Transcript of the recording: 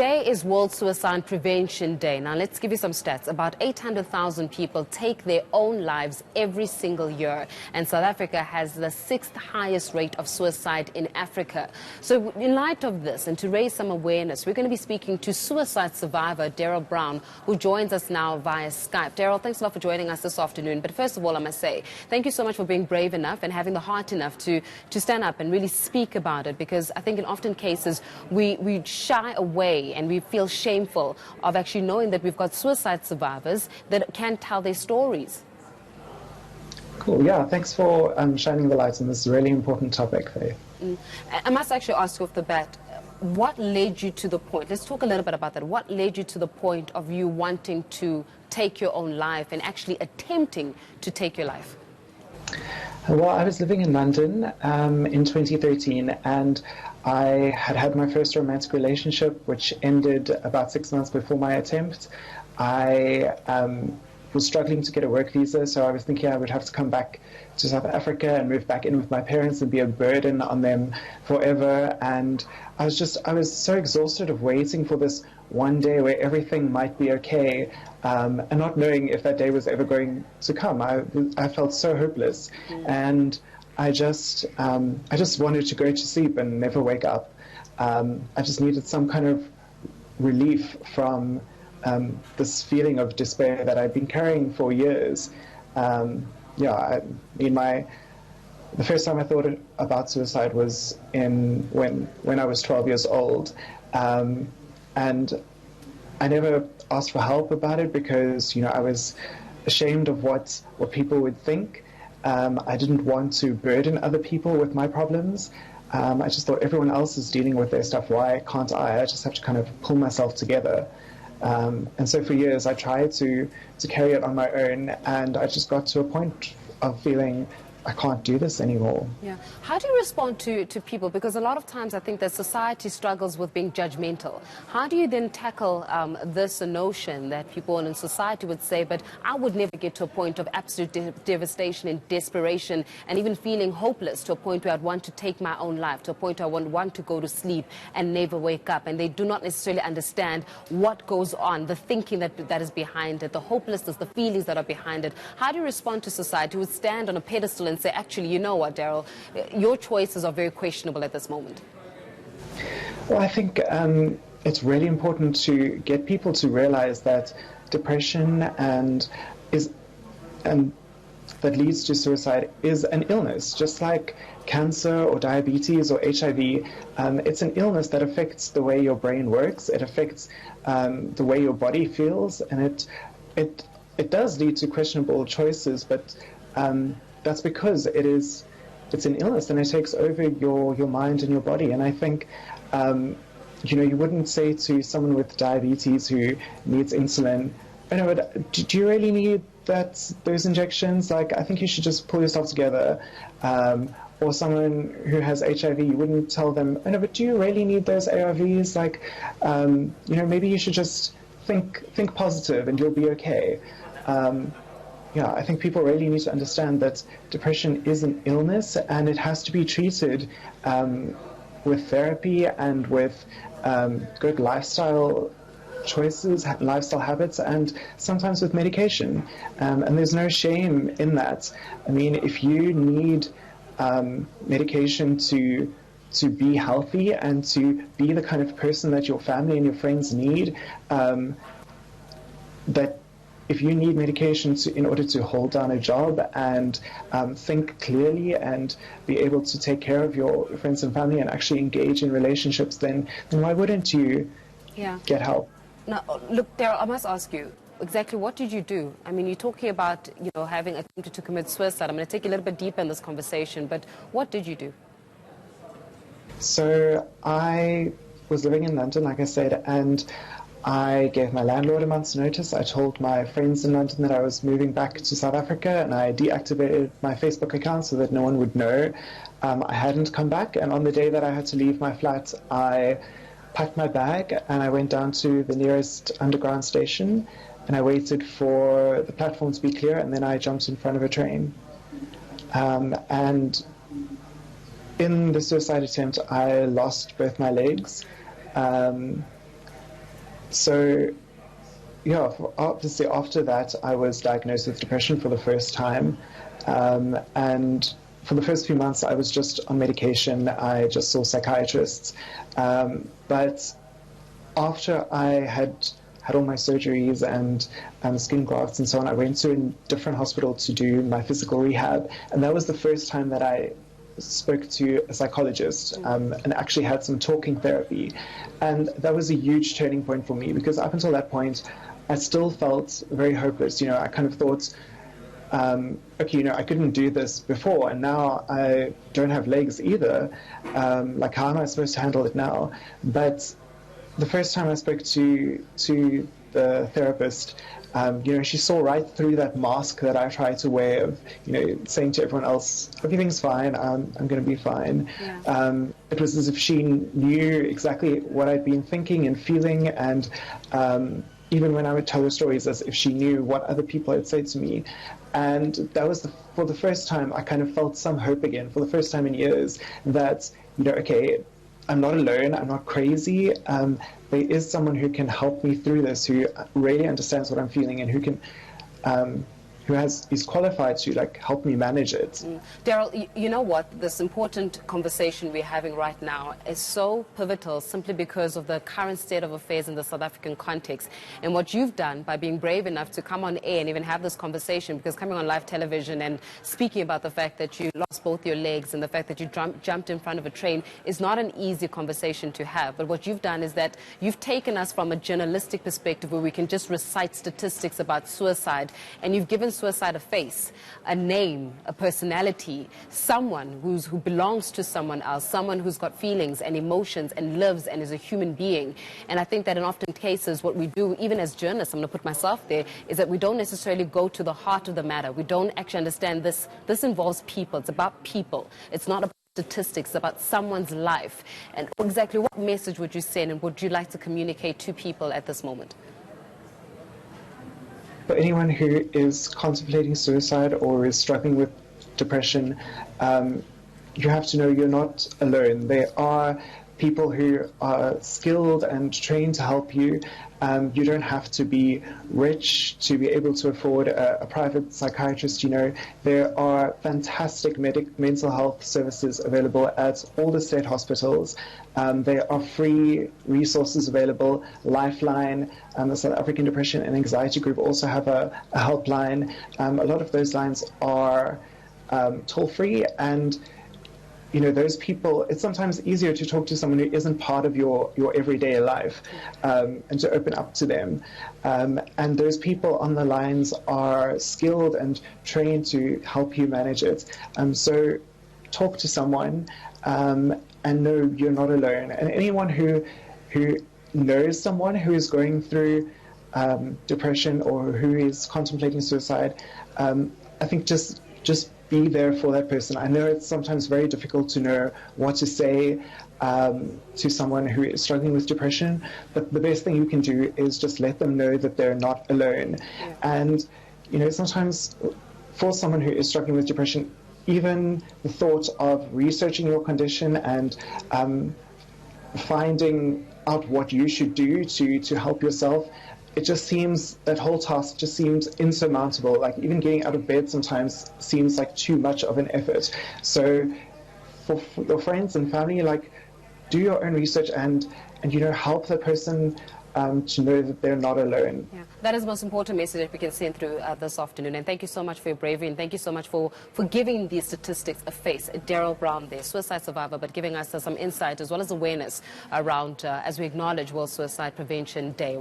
Today is World Suicide Prevention Day. Now, let's give you some stats. About 800,000 people take their own lives every single year. And South Africa has the 6th highest rate of suicide in Africa. So in light of this, and to raise some awareness, we're going to be speaking to suicide survivor Daryl Brown, who joins us now via Skype. Daryl, thanks a lot for joining us this afternoon. But first of all, I must say, thank you so much for being brave enough and having the heart enough to stand up and really speak about it, because I think in often cases we shy away and we feel shameful of actually knowing that we've got suicide survivors that can tell their stories. Cool, yeah, thanks for shining the light on this really important topic, Faith. I must actually ask you off the bat, what led you to the point, let's talk a little bit about that, what led you to the point of you wanting to take your own life and actually attempting to take your life? Well, I was living in London in 2013, and I had had my first romantic relationship, which ended about 6 months before my attempt. I was struggling to get a work visa, so I was thinking I would have to come back to South Africa and move back in with my parents and be a burden on them forever. And I was so exhausted of waiting for this one day where everything might be okay, and not knowing if that day was ever going to come. I felt so hopeless, and I just wanted to go to sleep and never wake up. I just needed some kind of relief from this feeling of despair that I'd been carrying for years. The first time I thought about suicide was when I was 12 years old, and I never asked for help about it because I was ashamed of what people would think. I didn't want to burden other people with my problems. I just thought everyone else is dealing with their stuff. Why can't I? I just have to kind of pull myself together. And so for years I tried to carry it on my own, and I just got to a point of feeling I can't do this anymore. Yeah. How do you respond to people? Because a lot of times I think that society struggles with being judgmental. How do you then tackle this notion that people in society would say, but I would never get to a point of absolute devastation and desperation and even feeling hopeless, to a point where I'd want to take my own life, to a point where I would want to go to sleep and never wake up, and they do not necessarily understand what goes on, the thinking that is behind it, the hopelessness, the feelings that are behind it. How do you respond to society who would stand on a pedestal and say, actually, you know what, Daryl, your choices are very questionable at this moment? Well, I think it's really important to get people to realize that depression that leads to suicide is an illness, just like cancer or diabetes or HIV. It's an illness that affects the way your brain works. It affects the way your body feels, and it does lead to questionable choices, but that's because it's an illness, and it takes over your mind and your body. And I think, you wouldn't say to someone with diabetes who needs insulin, but do you really need those injections? Like, I think you should just pull yourself together. Or someone who has HIV, you wouldn't tell them, but do you really need those ARVs? Like, maybe you should just think positive and you'll be okay. I think people really need to understand that depression is an illness, and it has to be treated with therapy and with good lifestyle choices, lifestyle habits, and sometimes with medication. And there's no shame in that. I mean, if you need medication to be healthy and to be the kind of person that your family and your friends need, that if you need medication in order to hold down a job and think clearly and be able to take care of your friends and family and actually engage in relationships, then why wouldn't you get help? Now, look, Daryl, I must ask you, exactly what did you do? I mean, you're talking about, having attempted to commit suicide. I'm going to take you a little bit deeper in this conversation, but what did you do? So I was living in London, like I said, and I gave my landlord a month's notice. I told my friends in London that I was moving back to South Africa, and I deactivated my Facebook account so that no one would know I hadn't come back. And on the day that I had to leave my flat, I packed my bag and I went down to the nearest underground station, and I waited for the platform to be clear, and then I jumped in front of a train. And in the suicide attempt, I lost both my legs. So, yeah, obviously after that, I was diagnosed with depression for the first time. And for the first few months, I was just on medication. I just saw psychiatrists. But after I had all my surgeries and skin grafts and so on, I went to a different hospital to do my physical rehab. And that was the first time that I spoke to a psychologist and actually had some talking therapy. And that was a huge turning point for me, because up until that point, I still felt very hopeless. I kind of thought, okay, I couldn't do this before, and now I don't have legs either. Like, how am I supposed to handle it now? But the first time I spoke to the therapist, she saw right through that mask that I tried to wear of, saying to everyone else, everything's fine, I'm going to be fine. Yeah. It was as if she knew exactly what I'd been thinking and feeling, and even when I would tell her stories, as if she knew what other people had said to me. And that was for the first time I kind of felt some hope again, for the first time in years, that, okay, I'm not alone, I'm not crazy. There is someone who can help me through this, who really understands what I'm feeling, and who is qualified to help me manage it. Daryl, you know what? This important conversation we're having right now is so pivotal, simply because of the current state of affairs in the South African context. And what you've done by being brave enough to come on air and even have this conversation, because coming on live television and speaking about the fact that you lost both your legs and the fact that you jumped in front of a train is not an easy conversation to have. But what you've done is that you've taken us from a journalistic perspective where we can just recite statistics about suicide, and you've given suicide a face, a name, a personality, someone who belongs to someone else, someone who's got feelings and emotions and lives and is a human being. And I think that in often cases what we do, even as journalists, I'm going to put myself there, is that we don't necessarily go to the heart of the matter. We don't actually understand this. This involves people. It's about people. It's not about statistics, about someone's life. And exactly what message would you send, and would you like to communicate to people at this moment? For anyone who is contemplating suicide or is struggling with depression, you have to know you're not alone. There are people who are skilled and trained to help you. You don't have to be rich to be able to afford a private psychiatrist. There are fantastic mental health services available at all the state hospitals. There are free resources available. Lifeline, the South African Depression and Anxiety Group also have a helpline. A lot of those lines are toll-free, and those people, it's sometimes easier to talk to someone who isn't part of your everyday life, and to open up to them. And those people on the lines are skilled and trained to help you manage it. So talk to someone, and know you're not alone. And anyone who knows someone who is going through depression or who is contemplating suicide, I think just be there for that person. I know it's sometimes very difficult to know what to say to someone who is struggling with depression, but the best thing you can do is just let them know that they're not alone. Yeah. And sometimes for someone who is struggling with depression, even the thought of researching your condition and finding out what you should do to help yourself, that whole task just seems insurmountable. Like, even getting out of bed sometimes seems like too much of an effort. So for your friends and family, do your own research and help the person to know that they're not alone. Yeah, that is the most important message that we can send through this afternoon. And thank you so much for your bravery, and thank you so much for giving these statistics a face. Daryl Brown there, suicide survivor, but giving us some insight as well as awareness around as we acknowledge World Suicide Prevention Day.